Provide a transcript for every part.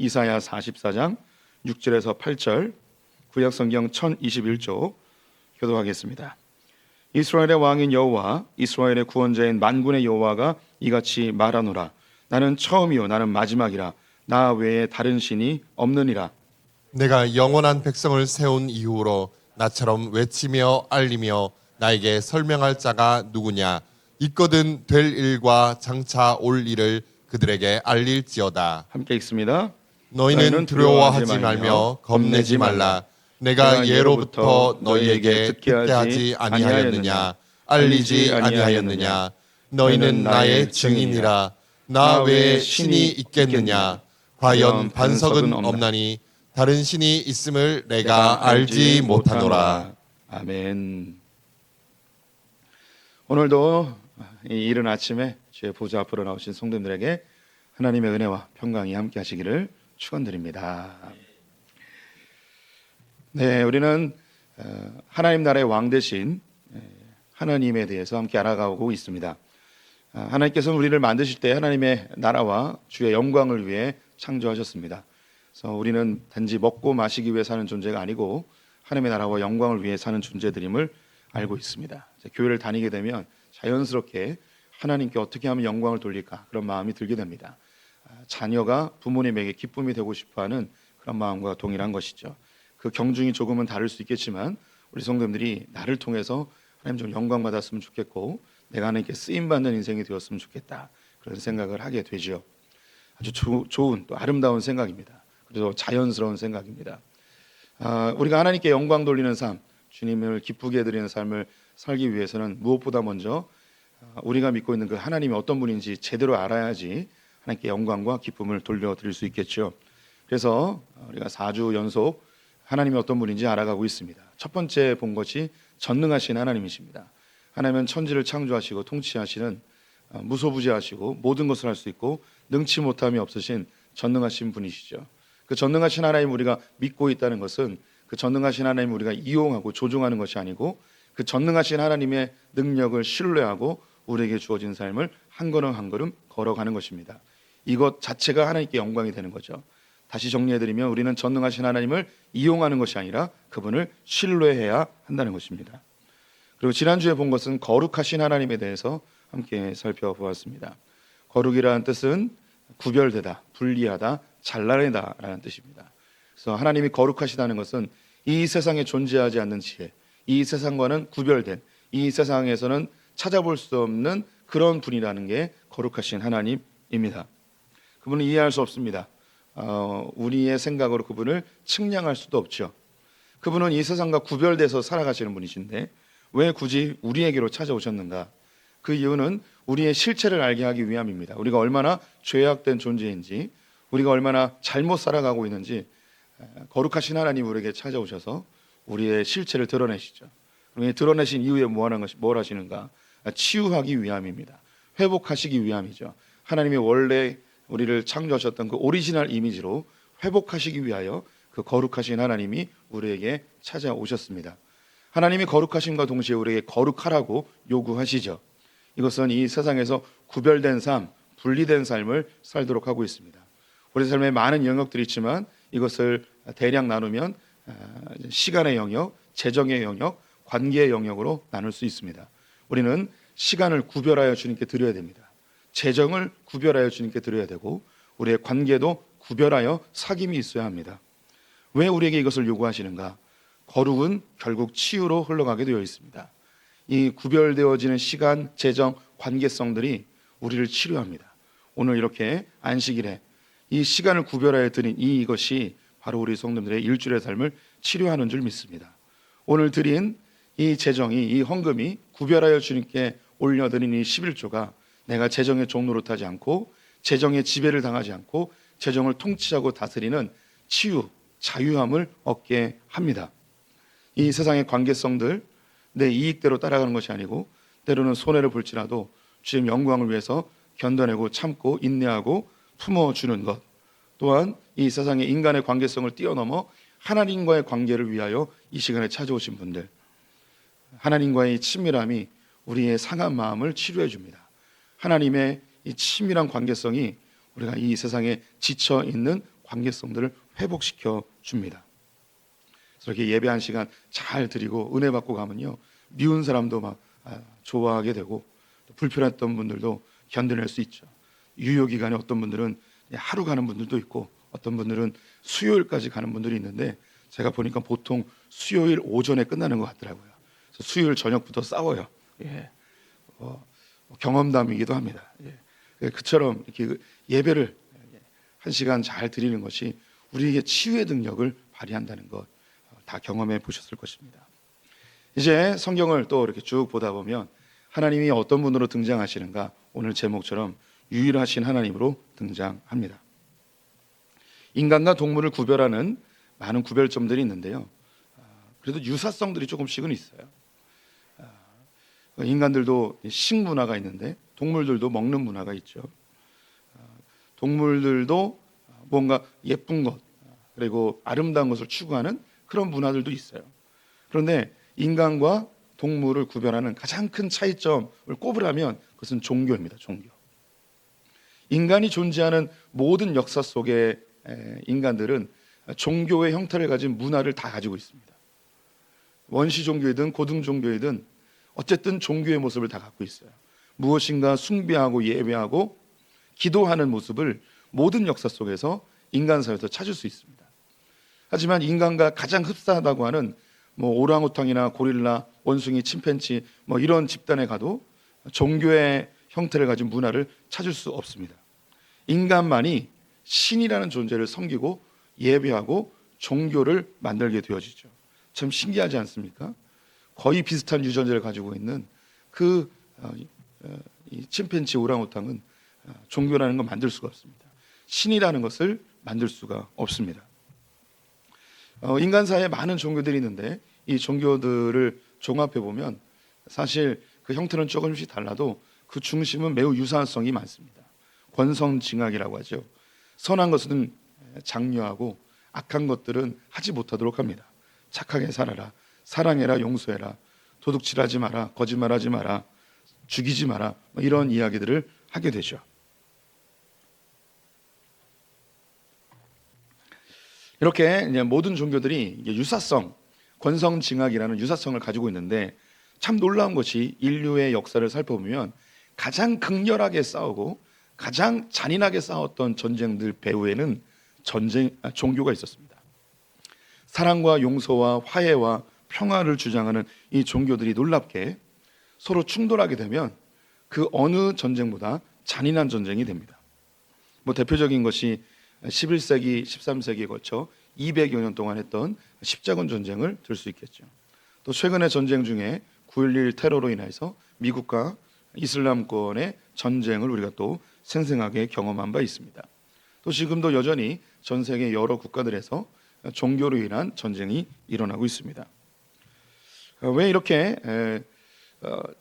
이사야 44장 6절에서 8절, 구약성경 1021조 교독하겠습니다. 이스라엘의 왕인 여호와, 이스라엘의 구원자인 만군의 여호와가 이같이 말하노라. 나는 처음이요 나는 마지막이라. 나 외에 다른 신이 없느니라. 내가 영원한 백성을 세운 이후로 나처럼 외치며 알리며 나에게 설명할 자가 누구냐. 있거든 될 일과 장차 올 일을 그들에게 알릴지어다. 함께 읽습니다. 너희는 두려워하지 말며 겁내지 말라. 내가 예로부터 너희에게 듣게 하지 아니하였느냐. 알리지 아니하였느냐. 너희는 나의 증인이라. 나 외에 신이 있겠느냐. 과연 반석은 없나니 다른 신이 있음을 내가 알지 못하노라. 아멘. 오늘도 이 이른 아침에 주의 보좌 앞으로 나오신 성도님들에게 하나님의 은혜와 평강이 함께 하시기를 축원드립니다. 네, 우리는 하나님 나라의 왕 되신 하나님에 대해서 함께 알아가고 있습니다. 하나님께서는 우리를 만드실 때 하나님의 나라와 주의 영광을 위해 창조하셨습니다. 그래서 우리는 단지 먹고 마시기 위해 사는 존재가 아니고 하나님의 나라와 영광을 위해 사는 존재들임을 알고 있습니다. 교회를 다니게 되면 자연스럽게 하나님께 어떻게 하면 영광을 돌릴까 그런 마음이 들게 됩니다. 자녀가 부모님에게 기쁨이 되고 싶어하는 그런 마음과 동일한 것이죠. 그 경중이 조금은 다를 수 있겠지만 우리 성도님들이 나를 통해서 하나님 좀 영광 받았으면 좋겠고 내가 하나님께 쓰임받는 인생이 되었으면 좋겠다 그런 생각을 하게 되죠. 아주 좋은 또 아름다운 생각입니다. 그래서 자연스러운 생각입니다. 우리가 하나님께 영광 돌리는 삶, 주님을 기쁘게 해드리는 삶을 살기 위해서는 무엇보다 먼저 우리가 믿고 있는 그 하나님이 어떤 분인지 제대로 알아야지 하나님께 영광과 기쁨을 돌려드릴 수 있겠죠. 그래서 우리가 4주 연속 하나님이 어떤 분인지 알아가고 있습니다. 첫 번째 본 것이 전능하신 하나님이십니다. 하나님은 천지를 창조하시고 통치하시는 무소부지하시고 모든 것을 할 수 있고 능치 못함이 없으신 전능하신 분이시죠. 그 전능하신 하나님 우리가 믿고 있다는 것은 그 전능하신 하나님 우리가 이용하고 조종하는 것이 아니고 그 전능하신 하나님의 능력을 신뢰하고 우리에게 주어진 삶을 한 걸음 한 걸음 걸어가는 것입니다. 이것 자체가 하나님께 영광이 되는 거죠. 다시 정리해드리면 우리는 전능하신 하나님을 이용하는 것이 아니라 그분을 신뢰해야 한다는 것입니다. 그리고 지난주에 본 것은 거룩하신 하나님에 대해서 함께 살펴보았습니다. 거룩이라는 뜻은 구별되다, 분리하다, 잘라내다 라는 뜻입니다. 그래서 하나님이 거룩하시다는 것은 이 세상에 존재하지 않는 지혜, 이 세상과는 구별된, 이 세상에서는 찾아볼 수 없는 그런 분이라는 게 거룩하신 하나님입니다. 그분은 이해할 수 없습니다. 우리의 생각으로 그분을 측량할 수도 없죠. 그분은 이 세상과 구별돼서 살아가시는 분이신데 왜 굳이 우리에게로 찾아오셨는가? 그 이유는 우리의 실체를 알게 하기 위함입니다. 우리가 얼마나 죄악된 존재인지, 우리가 얼마나 잘못 살아가고 있는지 거룩하신 하나님 우리에게 찾아오셔서 우리의 실체를 드러내시죠. 드러내신 이후에 뭘 하시는가? 치유하기 위함입니다. 회복하시기 위함이죠. 하나님이 원래 우리를 창조하셨던 그 오리지널 이미지로 회복하시기 위하여 그 거룩하신 하나님이 우리에게 찾아오셨습니다. 하나님이 거룩하심과 동시에 우리에게 거룩하라고 요구하시죠. 이것은 이 세상에서 구별된 삶, 분리된 삶을 살도록 하고 있습니다. 우리 삶에 많은 영역들이 있지만 이것을 대략 나누면 시간의 영역, 재정의 영역, 관계의 영역으로 나눌 수 있습니다. 우리는 시간을 구별하여 주님께 드려야 됩니다. 재정을 구별하여 주님께 드려야 되고 우리의 관계도 구별하여 사귐이 있어야 합니다. 왜 우리에게 이것을 요구하시는가? 거룩은 결국 치유로 흘러가게 되어 있습니다. 이 구별되어지는 시간, 재정, 관계성들이 우리를 치료합니다. 오늘 이렇게 안식일에 이 시간을 구별하여 드린 이것이 바로 우리 성도들의 일주일의 삶을 치료하는 줄 믿습니다. 오늘 드린 이 재정이, 이 헌금이 구별하여 주님께 올려드린 이 11조가 내가 재정의 종노릇 하지 않고 재정의 지배를 당하지 않고 재정을 통치하고 다스리는 치유, 자유함을 얻게 합니다. 이 세상의 관계성들 내 이익대로 따라가는 것이 아니고 때로는 손해를 볼지라도 주님 영광을 위해서 견뎌내고 참고 인내하고 품어주는 것, 또한 이 세상의 인간의 관계성을 뛰어넘어 하나님과의 관계를 위하여 이 시간에 찾아오신 분들, 하나님과의 친밀함이 우리의 상한 마음을 치료해 줍니다. 하나님의 이 친밀한 관계성이 우리가 이 세상에 지쳐 있는 관계성들을 회복시켜 줍니다. 그래서 이렇게 예배 한 시간 잘 드리고 은혜 받고 가면요, 미운 사람도 막 좋아하게 되고, 또 불편했던 분들도 견뎌낼 수 있죠. 유효 기간에 어떤 분들은 하루 가는 분들도 있고, 어떤 분들은 수요일까지 가는 분들이 있는데, 제가 보니까 보통 수요일 오전에 끝나는 것 같더라고요. 그래서 수요일 저녁부터 싸워요. 예. 경험담이기도 합니다. 예. 그처럼 이렇게 예배를 한 시간 잘 드리는 것이 우리에게 치유의 능력을 발휘한다는 것, 다 경험해 보셨을 것입니다. 이제 성경을 또 이렇게 쭉 보다 보면 하나님이 어떤 분으로 등장하시는가, 오늘 제목처럼 유일하신 하나님으로 등장합니다. 인간과 동물을 구별하는 많은 구별점들이 있는데요, 그래도 유사성들이 조금씩은 있어요. 인간들도 식문화가 있는데 동물들도 먹는 문화가 있죠. 동물들도 뭔가 예쁜 것, 그리고 아름다운 것을 추구하는 그런 문화들도 있어요. 그런데 인간과 동물을 구별하는 가장 큰 차이점을 꼽으라면 그것은 종교입니다. 종교. 인간이 존재하는 모든 역사 속에 인간들은 종교의 형태를 가진 문화를 다 가지고 있습니다. 원시 종교이든 고등 종교이든 어쨌든 종교의 모습을 다 갖고 있어요. 무엇인가 숭배하고 예배하고 기도하는 모습을 모든 역사 속에서 인간 사회에서 찾을 수 있습니다. 하지만 인간과 가장 흡사하다고 하는 오랑우탕이나 고릴라, 원숭이, 침팬지 이런 집단에 가도 종교의 형태를 가진 문화를 찾을 수 없습니다. 인간만이 신이라는 존재를 섬기고 예배하고 종교를 만들게 되어지죠. 참 신기하지 않습니까? 거의 비슷한 유전자를 가지고 있는 이 침팬지, 오랑우탕은 종교라는 걸 만들 수가 없습니다. 신이라는 것을 만들 수가 없습니다. 인간 사회에 많은 종교들이 있는데 이 종교들을 종합해 보면 사실 그 형태는 조금씩 달라도 그 중심은 매우 유사성이 많습니다. 권성징악이라고 하죠. 선한 것은 장려하고 악한 것들은 하지 못하도록 합니다. 착하게 살아라, 사랑해라, 용서해라, 도둑질하지 마라, 거짓말하지 마라, 죽이지 마라, 이런 이야기들을 하게 되죠. 이렇게 이제 모든 종교들이 유사성, 권성징악이라는 유사성을 가지고 있는데, 참 놀라운 것이 인류의 역사를 살펴보면 가장 극렬하게 싸우고 가장 잔인하게 싸웠던 전쟁들 배후에는 종교가 있었습니다. 사랑과 용서와 화해와 평화를 주장하는 이 종교들이 놀랍게 서로 충돌하게 되면 그 어느 전쟁보다 잔인한 전쟁이 됩니다. 대표적인 것이 11세기, 13세기에 걸쳐 200여 년 동안 했던 십자군 전쟁을 들 수 있겠죠. 또 최근의 전쟁 중에 9.11 테러로 인해서 미국과 이슬람권의 전쟁을 우리가 또 생생하게 경험한 바 있습니다. 또 지금도 여전히 전 세계 여러 국가들에서 종교로 인한 전쟁이 일어나고 있습니다. 왜 이렇게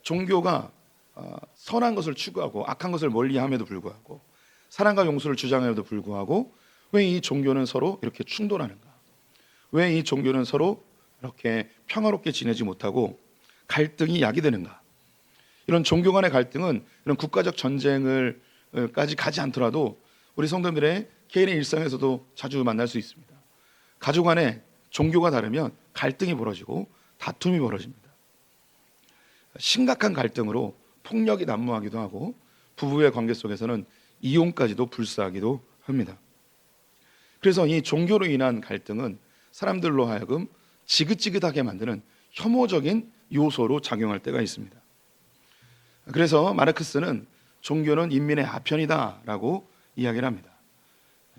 종교가 선한 것을 추구하고 악한 것을 멀리함에도 불구하고 사랑과 용서를 주장함에도 불구하고 왜 이 종교는 서로 이렇게 충돌하는가? 왜 이 종교는 서로 이렇게 평화롭게 지내지 못하고 갈등이 야기되는가? 이런 종교 간의 갈등은 이런 국가적 전쟁을까지 가지 않더라도 우리 성도들의 개인의 일상에서도 자주 만날 수 있습니다. 가족 안에 종교가 다르면 갈등이 벌어지고 다툼이 벌어집니다. 심각한 갈등으로 폭력이 난무하기도 하고 부부의 관계 속에서는 이혼까지도 불사하기도 합니다. 그래서 이 종교로 인한 갈등은 사람들로 하여금 지긋지긋하게 만드는 혐오적인 요소로 작용할 때가 있습니다. 그래서 마르크스는 종교는 인민의 아편이다라고 이야기를 합니다.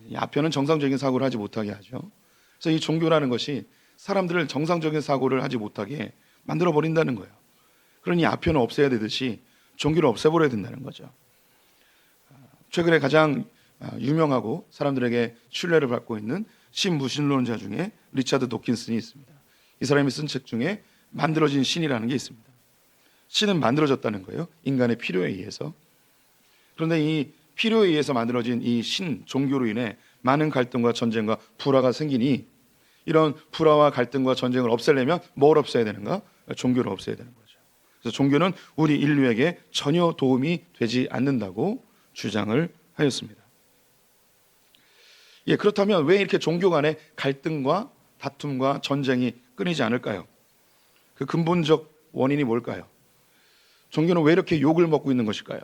이 아편은 정상적인 사고를 하지 못하게 하죠. 그래서 이 종교라는 것이 사람들을 정상적인 사고를 하지 못하게 만들어 버린다는 거예요. 그러니 아편을 없애야 되듯이 종교를 없애버려야 된다는 거죠. 최근에 가장 유명하고 사람들에게 신뢰를 받고 있는 신무신론자 중에 리차드 도킨슨이 있습니다. 이 사람이 쓴 책 중에 만들어진 신이라는 게 있습니다. 신은 만들어졌다는 거예요. 인간의 필요에 의해서. 그런데 이 필요에 의해서 만들어진 이 신, 종교로 인해 많은 갈등과 전쟁과 불화가 생기니 이런 불화와 갈등과 전쟁을 없애려면 뭘 없애야 되는가? 종교를 없애야 되는 거죠. 그래서 종교는 우리 인류에게 전혀 도움이 되지 않는다고 주장을 하였습니다. 예, 그렇다면 왜 이렇게 종교 간의 갈등과 다툼과 전쟁이 끊이지 않을까요? 그 근본적 원인이 뭘까요? 종교는 왜 이렇게 욕을 먹고 있는 것일까요?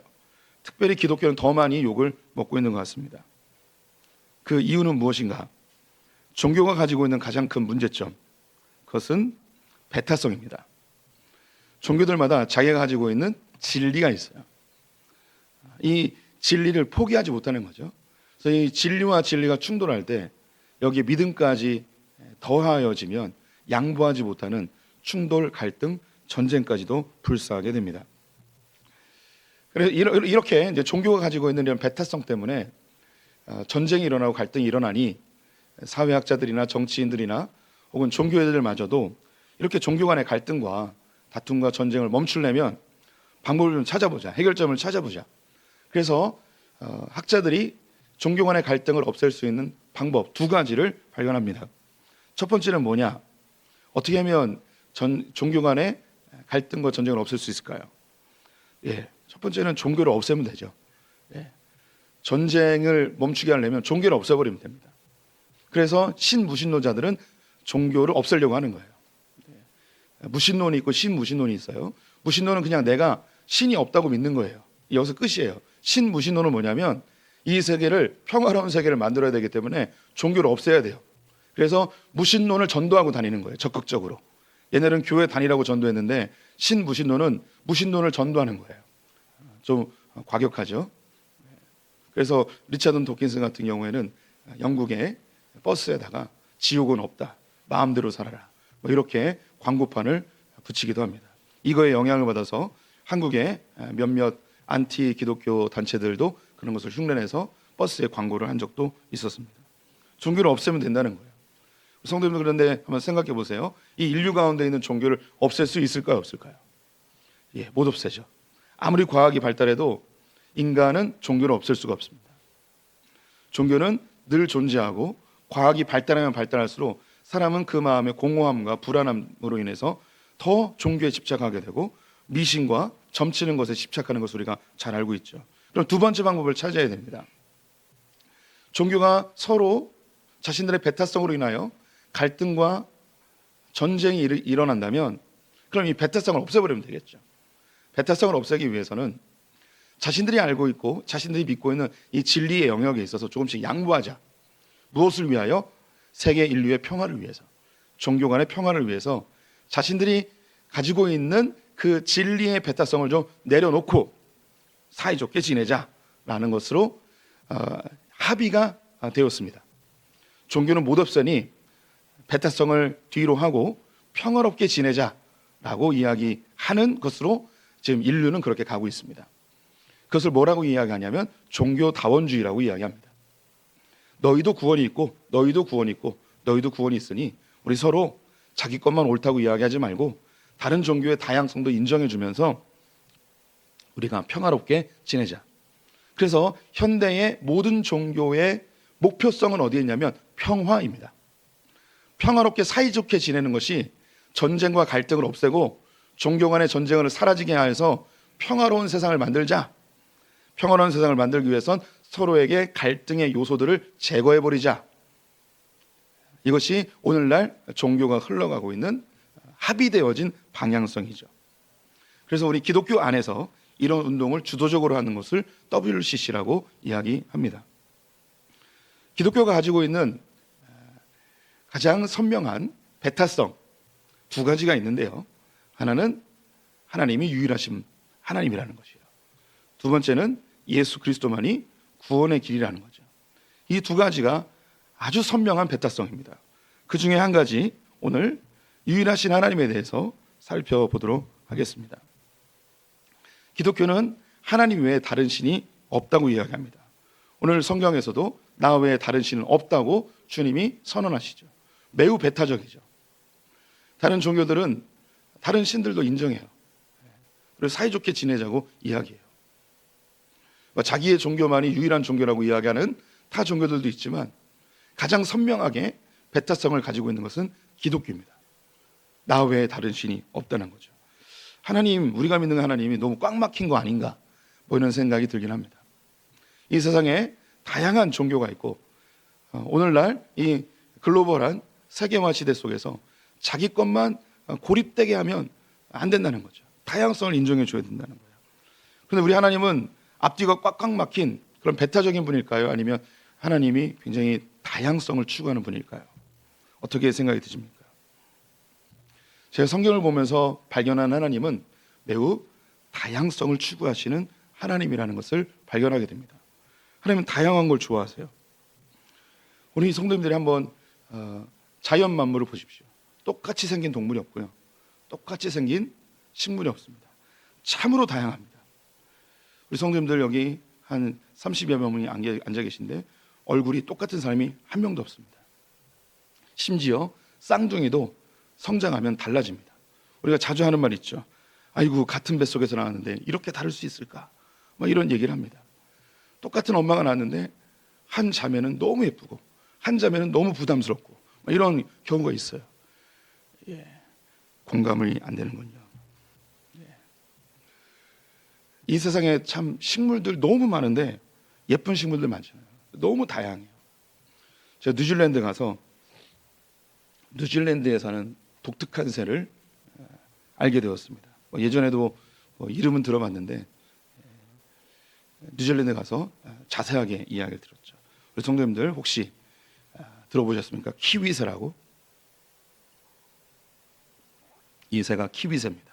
특별히 기독교는 더 많이 욕을 먹고 있는 것 같습니다. 그 이유는 무엇인가? 종교가 가지고 있는 가장 큰 문제점, 그것은 배타성입니다. 종교들마다 자기가 가지고 있는 진리가 있어요. 이 진리를 포기하지 못하는 거죠. 그래서 이 진리와 진리가 충돌할 때 여기에 믿음까지 더하여지면 양보하지 못하는 충돌, 갈등, 전쟁까지도 불사하게 됩니다. 그래서 이렇게 이제 종교가 가지고 있는 이런 배타성 때문에 전쟁이 일어나고 갈등이 일어나니 사회학자들이나 정치인들이나 혹은 종교인들마저도 이렇게 종교 간의 갈등과 다툼과 전쟁을 멈추려면 방법을 좀 찾아보자, 해결점을 찾아보자. 그래서 학자들이 종교 간의 갈등을 없앨 수 있는 방법 두 가지를 발견합니다. 첫 번째는 뭐냐? 어떻게 하면 종교 간의 갈등과 전쟁을 없앨 수 있을까요? 예, 첫 번째는 종교를 없애면 되죠. 예, 전쟁을 멈추게 하려면 종교를 없애버리면 됩니다. 그래서 신무신론자들은 종교를 없애려고 하는 거예요. 무신론이 있고 신무신론이 있어요. 무신론은 그냥 내가 신이 없다고 믿는 거예요. 여기서 끝이에요. 신무신론은 뭐냐면 이 세계를 평화로운 세계를 만들어야 되기 때문에 종교를 없애야 돼요. 그래서 무신론을 전도하고 다니는 거예요. 적극적으로. 얘네는 교회 다니라고 전도했는데 신무신론은 무신론을 전도하는 거예요. 좀 과격하죠. 그래서 리차드 도킨슨 같은 경우에는 영국의 버스에다가 지옥은 없다, 마음대로 살아라, 뭐 이렇게 광고판을 붙이기도 합니다. 이거에 영향을 받아서 한국의 몇몇 안티 기독교 단체들도 그런 것을 흉내내서 버스에 광고를 한 적도 있었습니다. 종교를 없애면 된다는 거예요. 성도님들, 그런데 한번 생각해 보세요. 이 인류 가운데 있는 종교를 없앨 수 있을까요, 없을까요? 예, 못 없애죠. 아무리 과학이 발달해도 인간은 종교를 없앨 수가 없습니다. 종교는 늘 존재하고 과학이 발달하면 발달할수록 사람은 그 마음의 공허함과 불안함으로 인해서 더 종교에 집착하게 되고 미신과 점치는 것에 집착하는 것을 우리가 잘 알고 있죠. 그럼 두 번째 방법을 찾아야 됩니다. 종교가 서로 자신들의 배타성으로 인하여 갈등과 전쟁이 일어난다면 그럼 이 배타성을 없애버리면 되겠죠. 배타성을 없애기 위해서는 자신들이 알고 있고 자신들이 믿고 있는 이 진리의 영역에 있어서 조금씩 양보하자. 무엇을 위하여? 세계 인류의 평화를 위해서, 종교 간의 평화를 위해서 자신들이 가지고 있는 그 진리의 배타성을 좀 내려놓고 사이좋게 지내자라는 것으로 합의가 되었습니다. 종교는 못 없애니 배타성을 뒤로 하고 평화롭게 지내자라고 이야기하는 것으로 지금 인류는 그렇게 가고 있습니다. 그것을 뭐라고 이야기하냐면 종교다원주의라고 이야기합니다. 너희도 구원이 있고 너희도 구원이 있고 너희도 구원이 있으니 우리 서로 자기 것만 옳다고 이야기하지 말고 다른 종교의 다양성도 인정해주면서 우리가 평화롭게 지내자. 그래서 현대의 모든 종교의 목표성은 어디에 있냐면 평화입니다. 평화롭게 사이좋게 지내는 것이 전쟁과 갈등을 없애고 종교 간의 전쟁을 사라지게 해서 평화로운 세상을 만들자. 평화로운 세상을 만들기 위해선 서로에게 갈등의 요소들을 제거해버리자. 이것이 오늘날 종교가 흘러가고 있는 합의되어진 방향성이죠. 그래서 우리 기독교 안에서 이런 운동을 주도적으로 하는 것을 WCC라고 이야기합니다. 기독교가 가지고 있는 가장 선명한 배타성 두 가지가 있는데요. 하나는 하나님이 유일하신 하나님이라는 것이에요. 두 번째는 예수 그리스도만이 구원의 길이라는 거죠. 이 두 가지가 아주 선명한 배타성입니다. 그 중에 한 가지 오늘 유일하신 하나님에 대해서 살펴보도록 하겠습니다. 기독교는 하나님 외에 다른 신이 없다고 이야기합니다. 오늘 성경에서도 나 외에 다른 신은 없다고 주님이 선언하시죠. 매우 배타적이죠. 다른 종교들은 다른 신들도 인정해요. 그리고 사이좋게 지내자고 이야기해요. 자기의 종교만이 유일한 종교라고 이야기하는 타 종교들도 있지만 가장 선명하게 배타성을 가지고 있는 것은 기독교입니다. 나 외에 다른 신이 없다는 거죠. 하나님, 우리가 믿는 하나님이 너무 꽉 막힌 거 아닌가 뭐 이런 생각이 들긴 합니다. 이 세상에 다양한 종교가 있고 오늘날 이 글로벌한 세계화 시대 속에서 자기 것만 고립되게 하면 안 된다는 거죠. 다양성을 인정해 줘야 된다는 거예요. 그런데 우리 하나님은 앞뒤가 꽉꽉 막힌 그런 배타적인 분일까요? 아니면 하나님이 굉장히 다양성을 추구하는 분일까요? 어떻게 생각이 드십니까? 제가 성경을 보면서 발견한 하나님은 매우 다양성을 추구하시는 하나님이라는 것을 발견하게 됩니다. 하나님은 다양한 걸 좋아하세요. 우리 성도님들이 한번 자연 만물을 보십시오. 똑같이 생긴 동물이 없고요, 똑같이 생긴 식물이 없습니다. 참으로 다양합니다. 우리 성도님들 여기 한 30여 명이 앉아 계신데 얼굴이 똑같은 사람이 한 명도 없습니다. 심지어 쌍둥이도 성장하면 달라집니다. 우리가 자주 하는 말 있죠. 아이고, 같은 뱃속에서 나왔는데 이렇게 다를 수 있을까? 이런 얘기를 합니다. 똑같은 엄마가 낳았는데 한 자매는 너무 예쁘고 한 자매는 너무 부담스럽고 이런 경우가 있어요. 공감이 안 되는군요. 이 세상에 참 식물들 너무 많은데 예쁜 식물들 많잖아요. 너무 다양해요. 제가 뉴질랜드 가서 뉴질랜드에 사는 독특한 새를 알게 되었습니다. 예전에도 이름은 들어봤는데 뉴질랜드 가서 자세하게 이야기를 들었죠. 우리 성도님들 혹시 들어보셨습니까? 키위새라고. 이 새가 키위새입니다.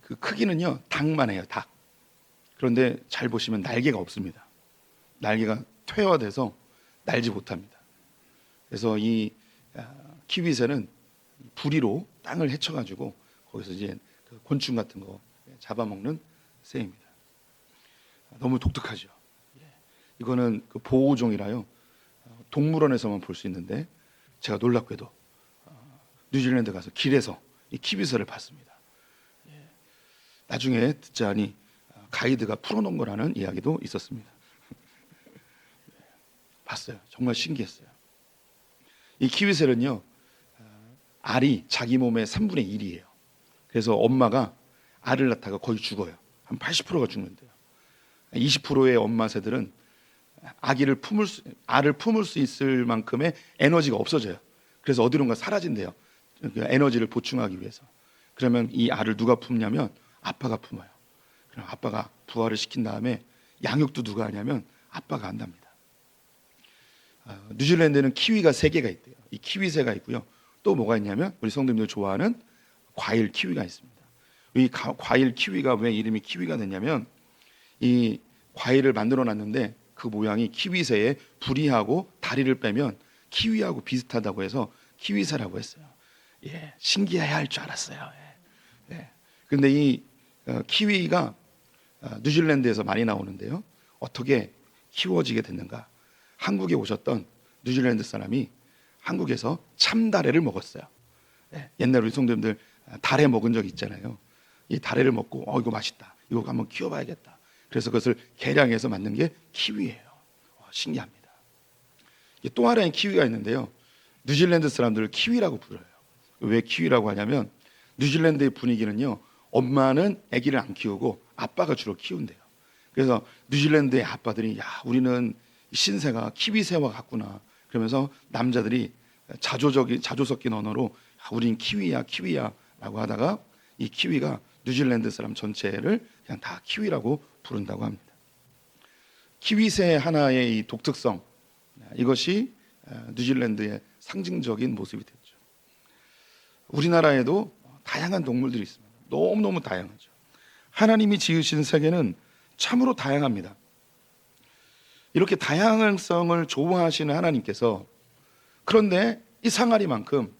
그 크기는요, 닭만 해요, 닭. 그런데 잘 보시면 날개가 없습니다. 날개가 퇴화돼서 날지 못합니다. 그래서 이 키위새는 부리로 땅을 헤쳐가지고 거기서 이제 그 곤충 같은 거 잡아먹는 새입니다. 너무 독특하죠. 이거는 그 보호종이라요, 동물원에서만 볼 수 있는데 제가 놀랍게도 뉴질랜드 가서 길에서 이 키위새를 봤습니다. 나중에 듣자니 가이드가 풀어놓은 거라는 이야기도 있었습니다. 봤어요. 정말 신기했어요. 이 키위새는요, 알이 자기 몸의 3분의 1이에요. 그래서 엄마가 알을 낳다가 거의 죽어요. 한 80%가 죽는데요. 20%의 엄마 새들은 알을 품을 수 있을 만큼의 에너지가 없어져요. 그래서 어디론가 사라진대요. 그 에너지를 보충하기 위해서. 그러면 이 알을 누가 품냐면 아빠가 품어요. 그럼 아빠가 부화를 시킨 다음에 양육도 누가 하냐면 아빠가 한답니다. 뉴질랜드에는 키위가 3개가 있대요. 이 키위새가 있고요. 또 뭐가 있냐면 우리 성도님들 좋아하는 과일 키위가 있습니다. 이 과일 키위가 왜 이름이 키위가 됐냐면 이 과일을 만들어 놨는데 그 모양이 키위새의 부리하고 다리를 빼면 키위하고 비슷하다고 해서 키위새라고 했어요. 신기해야 할 줄 알았어요. 그런데 이 키위가 뉴질랜드에서 많이 나오는데요. 어떻게 키워지게 됐는가? 한국에 오셨던 뉴질랜드 사람이 한국에서 참다래를 먹었어요. 옛날 우리 성도님들 다래 먹은 적 있잖아요. 이 다래를 먹고 이거 맛있다, 이거 한번 키워봐야겠다. 그래서 그것을 개량해서 만든 게 키위예요. 신기합니다. 또 하나의 키위가 있는데요. 뉴질랜드 사람들을 키위라고 불러요. 왜 키위라고 하냐면 뉴질랜드의 분위기는요, 엄마는 아기를 안 키우고 아빠가 주로 키운대요. 그래서 뉴질랜드의 아빠들이 우리는 신새가 키위새와 같구나 그러면서 남자들이 자조 섞인 언어로 우린 키위야 라고 하다가 이 키위가 뉴질랜드 사람 전체를 그냥 다 키위라고 부른다고 합니다. 키위새 하나의 이 독특성, 이것이 뉴질랜드의 상징적인 모습이 됐죠. 우리나라에도 다양한 동물들이 있습니다. 너무너무 다양하죠. 하나님이 지으신 세계는 참으로 다양합니다. 이렇게 다양성을 좋아하시는 하나님께서 그런데 이 상아리만큼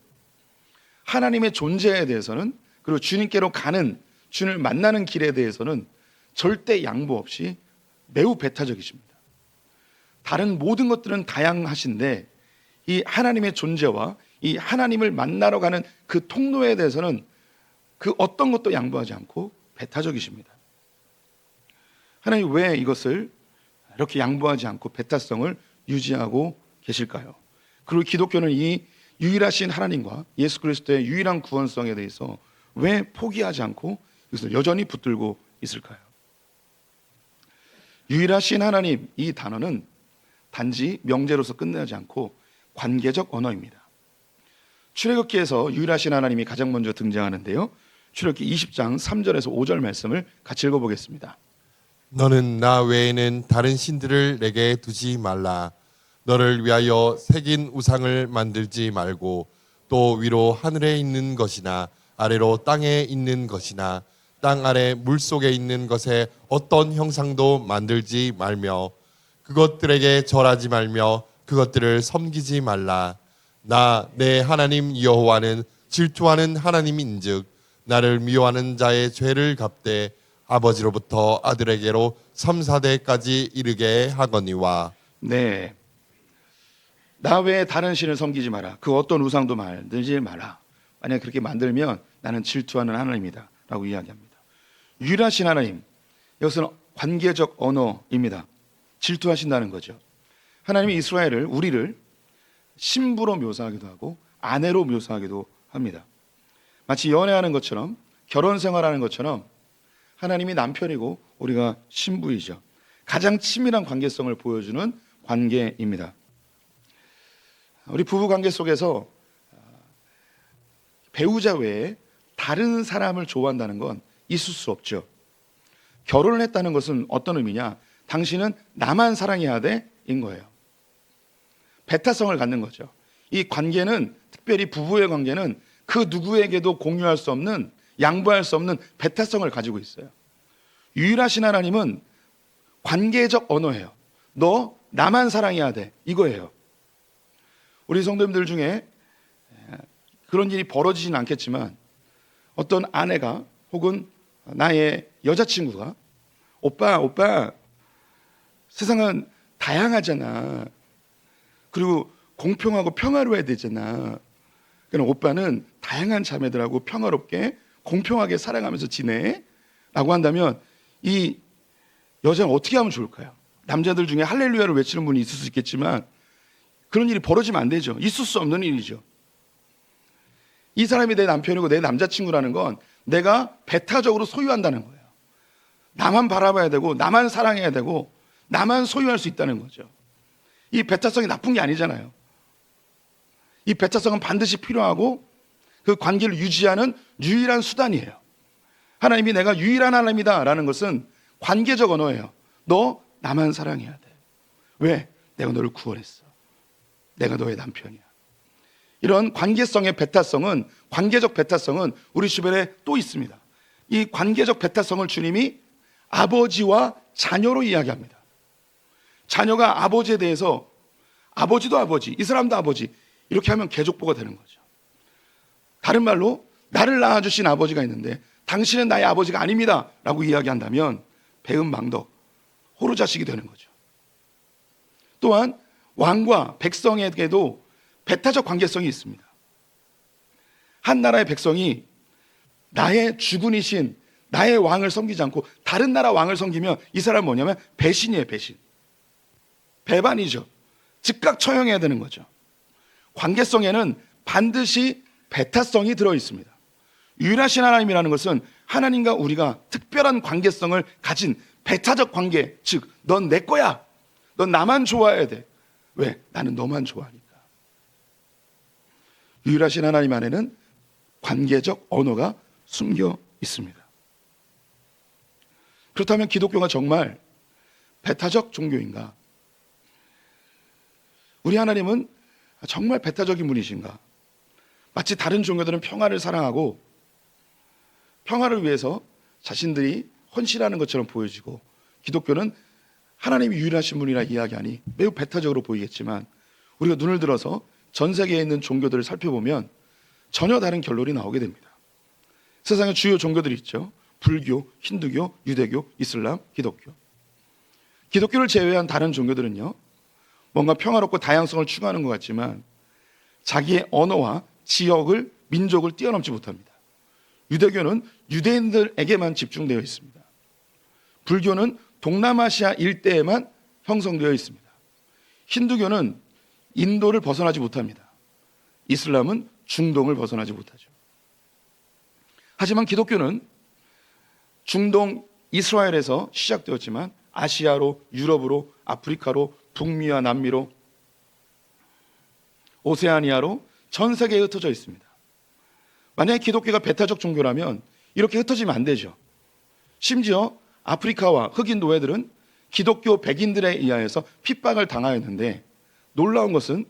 하나님의 존재에 대해서는, 그리고 주님께로 가는, 주님을 만나는 길에 대해서는 절대 양보 없이 매우 배타적이십니다. 다른 모든 것들은 다양하신데 이 하나님의 존재와 이 하나님을 만나러 가는 그 통로에 대해서는 그 어떤 것도 양보하지 않고 배타적이십니다. 하나님 왜 이것을 이렇게 양보하지 않고 배타성을 유지하고 계실까요? 그리고 기독교는 이 유일하신 하나님과 예수 그리스도의 유일한 구원성에 대해서 왜 포기하지 않고 이것을 여전히 붙들고 있을까요? 유일하신 하나님, 이 단어는 단지 명제로서 끝나지 않고 관계적 언어입니다. 출애굽기에서 유일하신 하나님이 가장 먼저 등장하는데요. 출애굽기 20장 3절에서 5절 말씀을 같이 읽어보겠습니다. 너는 나 외에는 다른 신들을 내게 두지 말라. 너를 위하여 새긴 우상을 만들지 말고 또 위로 하늘에 있는 것이나 아래로 땅에 있는 것이나 땅 아래 물속에 있는 것에 어떤 형상도 만들지 말며 그것들에게 절하지 말며 그것들을 섬기지 말라. 나 내 하나님 여호와는 질투하는 하나님인즉 나를 미워하는 자의 죄를 갚되 아버지로부터 아들에게로 3, 4대까지 이르게 하거니와. 네, 나 외에 다른 신을 섬기지 마라. 그 어떤 우상도 만들지 마라. 만약 그렇게 만들면 나는 질투하는 하나님이다 라고 이야기합니다. 유일하신 하나님, 이것은 관계적 언어입니다. 질투하신다는 거죠. 하나님이 이스라엘을, 우리를 신부로 묘사하기도 하고 아내로 묘사하기도 합니다. 마치 연애하는 것처럼, 결혼 생활하는 것처럼 하나님이 남편이고 우리가 신부이죠. 가장 친밀한 관계성을 보여주는 관계입니다. 우리 부부 관계 속에서 배우자 외에 다른 사람을 좋아한다는 건 있을 수 없죠. 결혼을 했다는 것은 어떤 의미냐? 당신은 나만 사랑해야 돼? 인 거예요. 배타성을 갖는 거죠. 이 관계는, 특별히 부부의 관계는 그 누구에게도 공유할 수 없는, 양보할 수 없는 배타성을 가지고 있어요. 유일하신 하나님은 관계적 언어예요. 너 나만 사랑해야 돼, 이거예요. 우리 성도님들 중에 그런 일이 벌어지진 않겠지만 어떤 아내가 혹은 나의 여자친구가 오빠 세상은 다양하잖아. 그리고 공평하고 평화로워야 되잖아. 그럼 오빠는 다양한 자매들하고 평화롭게 공평하게 살아가면서 지내? 라고 한다면 이 여자는 어떻게 하면 좋을까요? 남자들 중에 할렐루야를 외치는 분이 있을 수 있겠지만 그런 일이 벌어지면 안 되죠. 있을 수 없는 일이죠. 이 사람이 내 남편이고 내 남자친구라는 건 내가 배타적으로 소유한다는 거예요. 나만 바라봐야 되고 나만 사랑해야 되고 나만 소유할 수 있다는 거죠. 이 배타성이 나쁜 게 아니잖아요. 이 배타성은 반드시 필요하고 그 관계를 유지하는 유일한 수단이에요. 하나님이 내가 유일한 하나님이다 라는 것은 관계적 언어예요. 너 나만 사랑해야 돼. 왜? 내가 너를 구원했어. 내가 너의 남편이야. 이런 관계성의 배타성은, 관계적 배타성은 우리 주변에 또 있습니다. 이 관계적 배타성을 주님이 아버지와 자녀로 이야기합니다. 자녀가 아버지에 대해서 아버지도 아버지, 이 사람도 아버지, 이렇게 하면 계족보가 되는 거죠. 다른 말로 나를 낳아주신 아버지가 있는데 당신은 나의 아버지가 아닙니다 라고 이야기한다면 배은망덕, 호루자식이 되는 거죠. 또한 왕과 백성에게도 배타적 관계성이 있습니다. 한 나라의 백성이 나의 주군이신 나의 왕을 섬기지 않고 다른 나라 왕을 섬기면 이 사람은 뭐냐면 배신이에요. 배신. 배반이죠. 즉각 처형해야 되는 거죠. 관계성에는 반드시 배타성이 들어 있습니다. 유일하신 하나님이라는 것은 하나님과 우리가 특별한 관계성을 가진 배타적 관계, 즉 넌 내 거야. 넌 나만 좋아해야 돼. 왜? 나는 너만 좋아하니까. 유일하신 하나님 안에는 관계적 언어가 숨겨 있습니다. 그렇다면 기독교가 정말 배타적 종교인가? 우리 하나님은 정말 배타적인 분이신가? 마치 다른 종교들은 평화를 사랑하고 평화를 위해서 자신들이 헌신하는 것처럼 보여지고 기독교는 하나님이 유일하신 분이라 이야기하니 매우 배타적으로 보이겠지만 우리가 눈을 들어서 전 세계에 있는 종교들을 살펴보면 전혀 다른 결론이 나오게 됩니다. 세상에 주요 종교들이 있죠. 불교, 힌두교, 유대교, 이슬람, 기독교. 기독교를 제외한 다른 종교들은요, 뭔가 평화롭고 다양성을 추구하는 것 같지만 자기의 언어와 지역을, 민족을 뛰어넘지 못합니다. 유대교는 유대인들에게만 집중되어 있습니다. 불교는 동남아시아 일대에만 형성되어 있습니다. 힌두교는 인도를 벗어나지 못합니다. 이슬람은 중동을 벗어나지 못하죠. 하지만 기독교는 중동 이스라엘에서 시작되었지만 아시아로, 유럽으로, 아프리카로, 북미와 남미로, 오세아니아로 전 세계에 흩어져 있습니다. 만약에 기독교가 배타적 종교라면 이렇게 흩어지면 안 되죠. 심지어 아프리카와 흑인 노예들은 기독교 백인들에 의하여서 핍박을 당하였는데, 놀라운 것은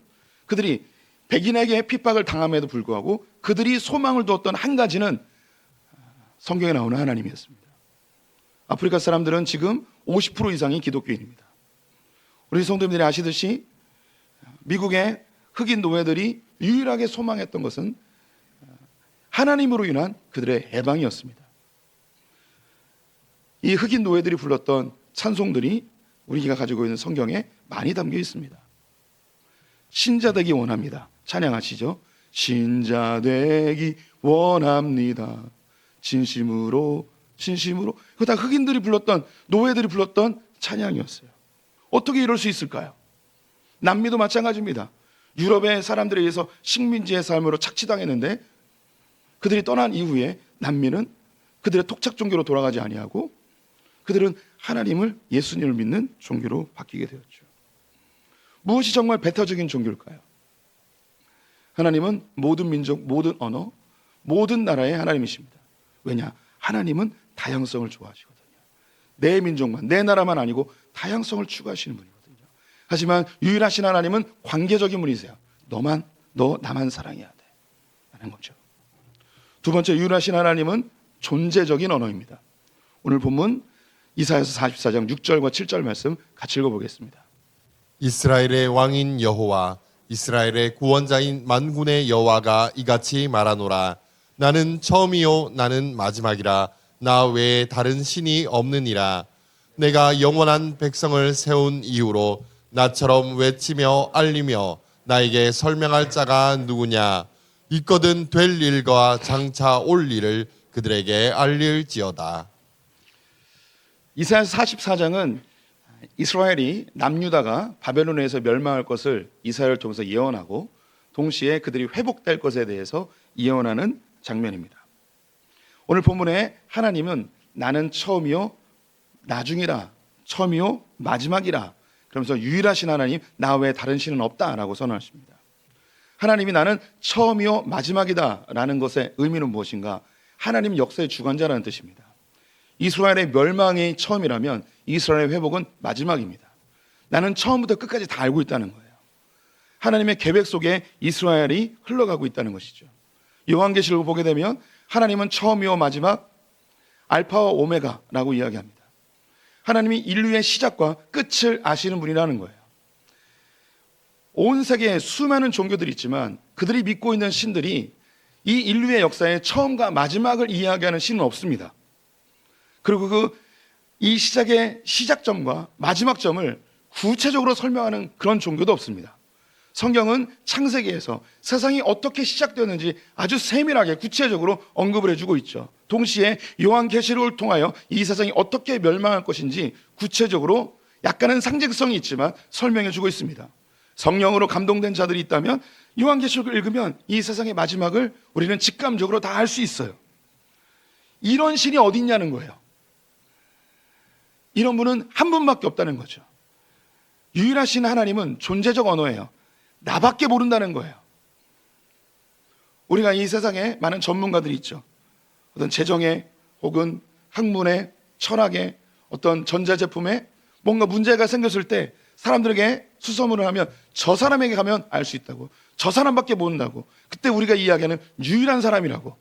그들이 백인에게 핍박을 당함에도 불구하고 그들이 소망을 두었던 한 가지는 성경에 나오는 하나님이었습니다. 아프리카 사람들은 지금 50% 이상이 기독교인입니다. 우리 성도님들이 아시듯이 미국의 흑인 노예들이 유일하게 소망했던 것은 하나님으로 인한 그들의 해방이었습니다. 이 흑인 노예들이 불렀던 찬송들이 우리가 가지고 있는 성경에 많이 담겨 있습니다. 신자 되기 원합니다. 찬양하시죠. 신자 되기 원합니다. 진심으로 진심으로. 그거 다 흑인들이 불렀던, 노예들이 불렀던 찬양이었어요. 어떻게 이럴 수 있을까요? 남미도 마찬가지입니다. 유럽의 사람들에 의해서 식민지의 삶으로 착취당했는데 그들이 떠난 이후에 남미는 그들의 토착 종교로 돌아가지 아니하고 그들은 하나님을, 예수님을 믿는 종교로 바뀌게 되었죠. 무엇이 정말 배타적인 종교일까요? 하나님은 모든 민족, 모든 언어, 모든 나라의 하나님이십니다. 왜냐? 하나님은 다양성을 좋아하시거든요. 내 민족만, 내 나라만 아니고 다양성을 추구하시는 분이거든요. 하지만 유일하신 하나님은 관계적인 분이세요. 너 나만 사랑해야 돼 라는 거죠. 두 번째, 유일하신 하나님은 존재적인 언어입니다. 오늘 본문 이사야서 44장 6절과 7절 말씀 같이 읽어보겠습니다. 이스라엘의 왕인 여호와, 이스라엘의 구원자인 만군의 여호와가 이같이 말하노라. 나는 처음이요 나는 마지막이라. 나 외에 다른 신이 없느니라. 내가 영원한 백성을 세운 이후로 나처럼 외치며 알리며 나에게 설명할 자가 누구냐. 있거든 될 일과 장차 올 일을 그들에게 알릴지어다. 이사야서 44장은 이스라엘이 남유다가 바벨론에서 멸망할 것을 이사야를 통해서 예언하고 동시에 그들이 회복될 것에 대해서 예언하는 장면입니다. 오늘 본문에 하나님은 나는 처음이요 나중이라, 처음이요 마지막이라, 그러면서 유일하신 하나님, 나 외에 다른 신은 없다라고 선언하십니다. 하나님이 나는 처음이요 마지막이다 라는 것의 의미는 무엇인가? 하나님 역사의 주관자라는 뜻입니다. 이스라엘의 멸망이 처음이라면 이스라엘의 회복은 마지막입니다. 나는 처음부터 끝까지 다 알고 있다는 거예요. 하나님의 계획 속에 이스라엘이 흘러가고 있다는 것이죠. 요한계시록을 보게 되면 하나님은 처음이요 마지막, 알파와 오메가라고 이야기합니다. 하나님이 인류의 시작과 끝을 아시는 분이라는 거예요. 온 세계에 수많은 종교들이 있지만 그들이 믿고 있는 신들이 이 인류의 역사의 처음과 마지막을 이야기하는 신은 없습니다. 그리고 이 시작의 시작점과 마지막점을 구체적으로 설명하는 그런 종교도 없습니다. 성경은 창세기에서 세상이 어떻게 시작되었는지 아주 세밀하게 구체적으로 언급을 해주고 있죠. 동시에 요한계시록을 통하여 이 세상이 어떻게 멸망할 것인지 구체적으로 약간은 상징성이 있지만 설명해주고 있습니다. 성령으로 감동된 자들이 있다면 요한계시록을 읽으면 이 세상의 마지막을 우리는 직감적으로 다 알 수 있어요. 이런 신이 어디 있냐는 거예요. 이런 분은 한 분밖에 없다는 거죠. 유일하신 하나님은 존재적 언어예요. 나밖에 모른다는 거예요. 우리가 이 세상에 많은 전문가들이 있죠. 어떤 재정에 혹은 학문에, 철학에, 어떤 전자제품에 뭔가 문제가 생겼을 때 사람들에게 수소문을 하면 저 사람에게 가면 알 수 있다고, 저 사람밖에 모른다고. 그때 우리가 이야기하는 유일한 사람이라고,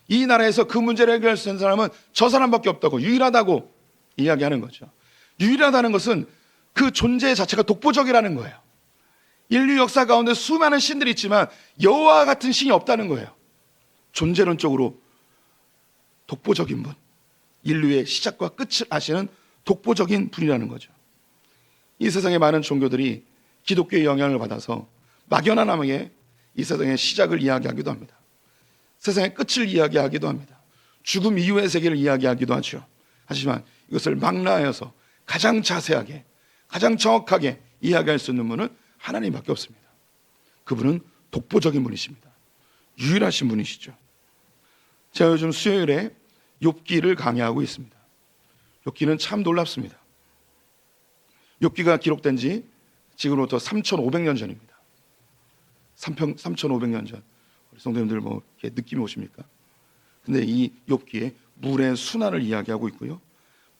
이 나라에서 그 문제를 해결할 수 있는 사람은 저 사람밖에 없다고, 유일하다고 이야기하는 거죠. 유일하다는 것은 그 존재 자체가 독보적이라는 거예요. 인류 역사 가운데 수많은 신들이 있지만 여호와 같은 신이 없다는 거예요. 존재론적으로 독보적인 분, 인류의 시작과 끝을 아시는 독보적인 분이라는 거죠. 이 세상의 많은 종교들이 기독교의 영향을 받아서 막연하게 이 세상의 시작을 이야기하기도 합니다. 세상의 끝을 이야기하기도 합니다. 죽음 이후의 세계를 이야기하기도 하죠. 하지만 이것을 망라하여서 가장 자세하게, 가장 정확하게 이야기할 수 있는 분은 하나님밖에 없습니다. 그분은 독보적인 분이십니다. 유일하신 분이시죠. 제가 요즘 수요일에 욥기를 강의하고 있습니다. 욥기는 참 놀랍습니다. 욥기가 기록된 지 지금으로부터 3,500년 전입니다. 3,500년 전. 우리 성도님들 뭐 이렇게 느낌이 오십니까? 근데 이 욥기에 물의 순환을 이야기하고 있고요,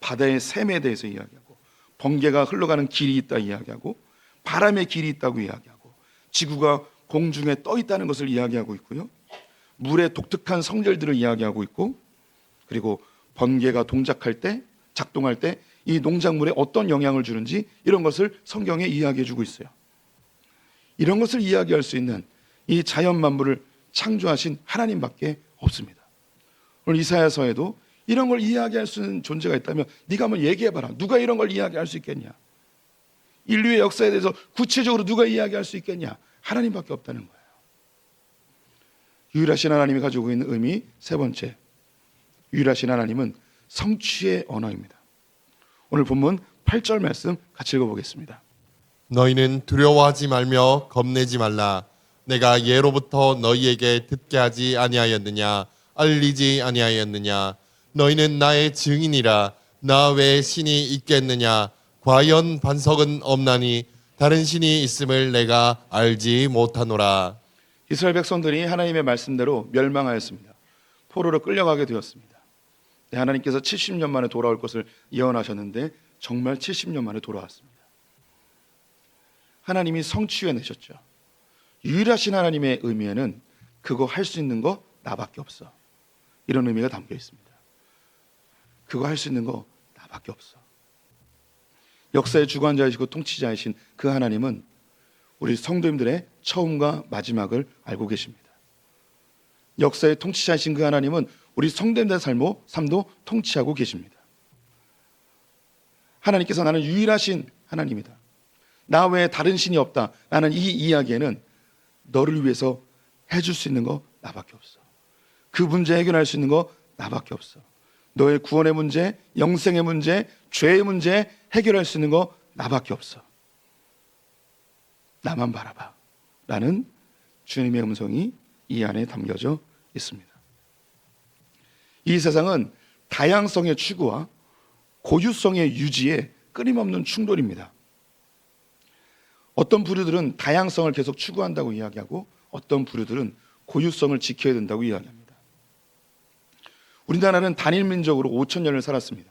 바다의 샘에 대해서 이야기하고, 번개가 흘러가는 길이 있다 이야기하고, 바람의 길이 있다고 이야기하고, 지구가 공중에 떠 있다는 것을 이야기하고 있고요, 물의 독특한 성질들을 이야기하고 있고, 그리고 번개가 동작할 때, 작동할 때 이 농작물에 어떤 영향을 주는지 이런 것을 성경에 이야기해 주고 있어요. 이런 것을 이야기할 수 있는 이 자연 만물을 창조하신 하나님밖에 없습니다. 오늘 이사야서에도 이런 걸 이야기할 수 있는 존재가 있다면 네가 한번 얘기해봐라. 누가 이런 걸 이야기할 수 있겠냐? 인류의 역사에 대해서 구체적으로 누가 이야기할 수 있겠냐? 하나님밖에 없다는 거예요. 유일하신 하나님이 가지고 있는 의미 세 번째, 유일하신 하나님은 성취의 언어입니다. 오늘 본문 8절 말씀 같이 읽어보겠습니다. 너희는 두려워하지 말며 겁내지 말라. 내가 예로부터 너희에게 듣게 하지 아니하였느냐? 알리지 아니하였느냐? 너희는 나의 증인이라. 나 외에 신이 있겠느냐? 과연 반석은 없나니 다른 신이 있음을 내가 알지 못하노라. 이스라엘 백성들이 하나님의 말씀대로 멸망하였습니다. 포로로 끌려가게 되었습니다. 하나님께서 70년 만에 돌아올 것을 예언하셨는데 정말 70년 만에 돌아왔습니다. 하나님이 성취해내셨죠. 유일하신 하나님의 의미에는 그거 할 수 있는 거 나밖에 없어, 이런 의미가 담겨 있습니다. 그거 할 수 있는 거 나밖에 없어. 역사의 주관자이시고 통치자이신 그 하나님은 우리 성도님들의 처음과 마지막을 알고 계십니다. 역사의 통치자이신 그 하나님은 우리 성도님들의 삶도 통치하고 계십니다. 하나님께서 나는 유일하신 하나님이다, 나 외에 다른 신이 없다 라는 이 이야기에는 너를 위해서 해줄 수 있는 거 나밖에 없어. 그 문제 해결할 수 있는 거 나밖에 없어. 너의 구원의 문제, 영생의 문제, 죄의 문제 해결할 수 있는 거 나밖에 없어. 나만 바라봐 라는 주님의 음성이 이 안에 담겨져 있습니다. 이 세상은 다양성의 추구와 고유성의 유지에 끊임없는 충돌입니다. 어떤 부류들은 다양성을 계속 추구한다고 이야기하고 어떤 부류들은 고유성을 지켜야 된다고 이야기합니다. 우리나라는 단일민족으로 5,000년을 살았습니다.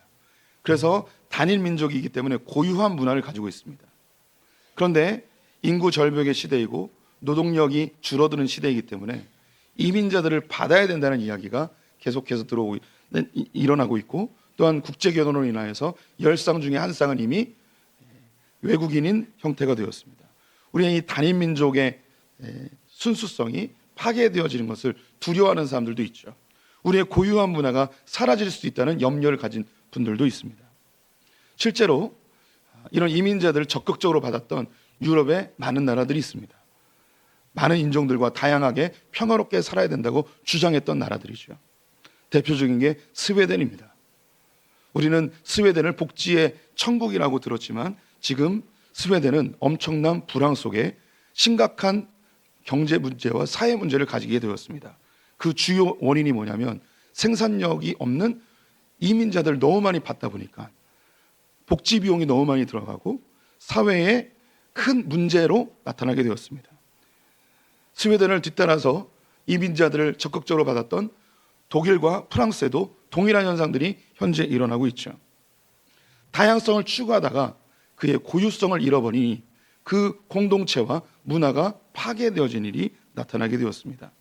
그래서 단일민족이기 때문에 고유한 문화를 가지고 있습니다. 그런데 인구 절벽의 시대이고 노동력이 줄어드는 시대이기 때문에 이민자들을 받아야 된다는 이야기가 계속해서 일어나고 있고, 또한 국제결혼으로 인하여서 10쌍 중에 한 쌍은 이미 외국인인 형태가 되었습니다. 우리는 이 단일민족의 순수성이 파괴되어지는 것을 두려워하는 사람들도 있죠. 우리의 고유한 문화가 사라질 수 있다는 염려를 가진 분들도 있습니다. 실제로 이런 이민자들을 적극적으로 받았던 유럽의 많은 나라들이 있습니다. 많은 인종들과 다양하게 평화롭게 살아야 된다고 주장했던 나라들이죠. 대표적인 게 스웨덴입니다. 우리는 스웨덴을 복지의 천국이라고 들었지만 지금 스웨덴은 엄청난 불황 속에 심각한 경제 문제와 사회 문제를 가지게 되었습니다. 그 주요 원인이 뭐냐면 생산력이 없는 이민자들 너무 많이 받다 보니까 복지 비용이 너무 많이 들어가고 사회에 큰 문제로 나타나게 되었습니다. 스웨덴을 뒤따라서 이민자들을 적극적으로 받았던 독일과 프랑스에도 동일한 현상들이 현재 일어나고 있죠. 다양성을 추구하다가 그의 고유성을 잃어버리니 그 공동체와 문화가 파괴되어진 일이 나타나게 되었습니다.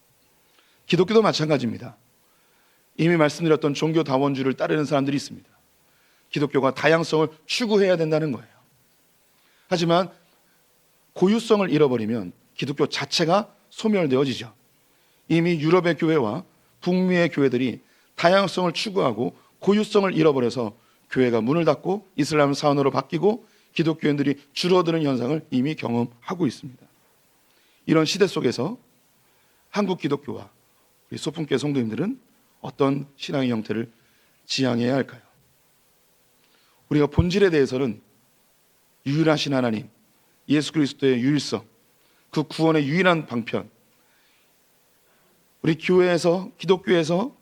기독교도 마찬가지입니다. 이미 말씀드렸던 종교다원주의를 따르는 사람들이 있습니다. 기독교가 다양성을 추구해야 된다는 거예요. 하지만 고유성을 잃어버리면 기독교 자체가 소멸되어지죠. 이미 유럽의 교회와 북미의 교회들이 다양성을 추구하고 고유성을 잃어버려서 교회가 문을 닫고 이슬람 사원으로 바뀌고 기독교인들이 줄어드는 현상을 이미 경험하고 있습니다. 이런 시대 속에서 한국 기독교와 우리 소품교회 성도님들은 어떤 신앙의 형태를 지향해야 할까요? 우리가 본질에 대해서는 유일하신 하나님, 예수 그리스도의 유일성, 그 구원의 유일한 방편, 우리 교회에서, 기독교에서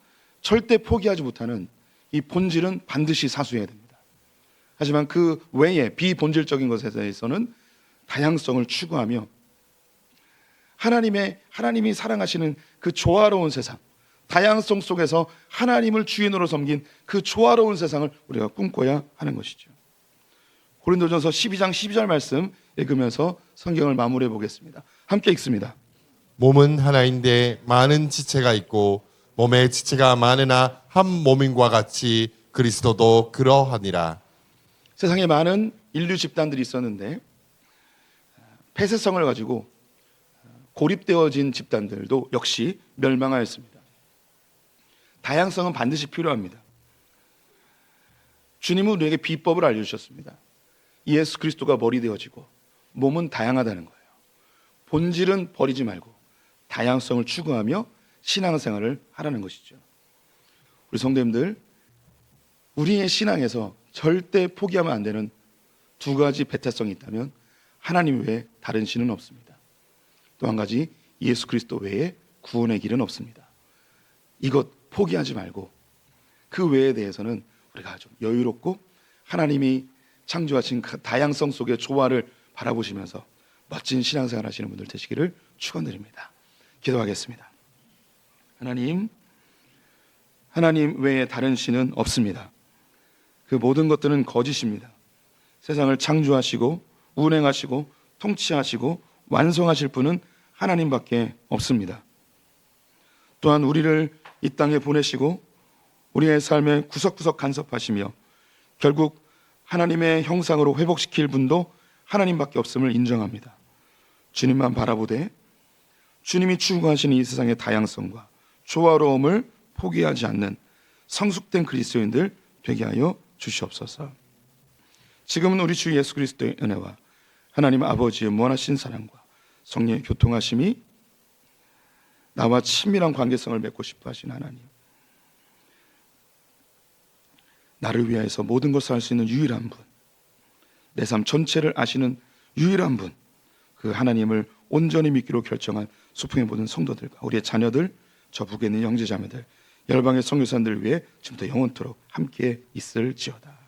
절대 포기하지 못하는 이 본질은 반드시 사수해야 됩니다. 하지만 그 외에 비본질적인 것에 대해서는 다양성을 추구하며 하나님이 사랑하시는 그 조화로운 세상, 다양성 속에서 하나님을 주인으로 섬긴 그 조화로운 세상을 우리가 꿈꿔야 하는 것이죠. 고린도전서 12장 12절 말씀 읽으면서 성경을 마무리해 보겠습니다. 함께 읽습니다. 몸은 하나인데 많은 지체가 있고 몸에 지체가 많으나 한 몸인과 같이 그리스도도 그러하니라. 세상에 많은 인류 집단들이 있었는데 폐쇄성을 가지고 고립되어진 집단들도 역시 멸망하였습니다. 다양성은 반드시 필요합니다. 주님은 우리에게 비법을 알려주셨습니다. 예수 그리스도가 머리 되어지고 몸은 다양하다는 거예요. 본질은 버리지 말고 다양성을 추구하며 신앙생활을 하라는 것이죠. 우리 성도님들, 우리의 신앙에서 절대 포기하면 안 되는 두 가지 배타성이 있다면 하나님 외에 다른 신은 없습니다. 또 한 가지, 예수 그리스도 외에 구원의 길은 없습니다. 이것 포기하지 말고 그 외에 대해서는 우리가 좀 여유롭고 하나님이 창조하신 그 다양성 속의 조화를 바라보시면서 멋진 신앙생활 하시는 분들 되시기를 축원드립니다. 기도하겠습니다. 하나님 외에 다른 신은 없습니다. 그 모든 것들은 거짓입니다. 세상을 창조하시고 운행하시고 통치하시고 완성하실 분은 하나님밖에 없습니다. 또한 우리를 이 땅에 보내시고 우리의 삶에 구석구석 간섭하시며 결국 하나님의 형상으로 회복시킬 분도 하나님밖에 없음을 인정합니다. 주님만 바라보되 주님이 추구하시는 이 세상의 다양성과 조화로움을 포기하지 않는 성숙된 그리스도인들 되게 하여 주시옵소서. 지금은 우리 주 예수 그리스도의 은혜와 하나님 아버지의 무한하신 사랑과 성령의 교통하심이 나와 친밀한 관계성을 맺고 싶어 하신 하나님, 나를 위하여서 모든 것을 할 수 있는 유일한 분, 내 삶 전체를 아시는 유일한 분, 그 하나님을 온전히 믿기로 결정한 수풍의 모든 성도들과 우리의 자녀들, 저 북에 있는 형제자매들, 열방의 선교사님들 위해 지금부터 영원토록 함께 있을지어다.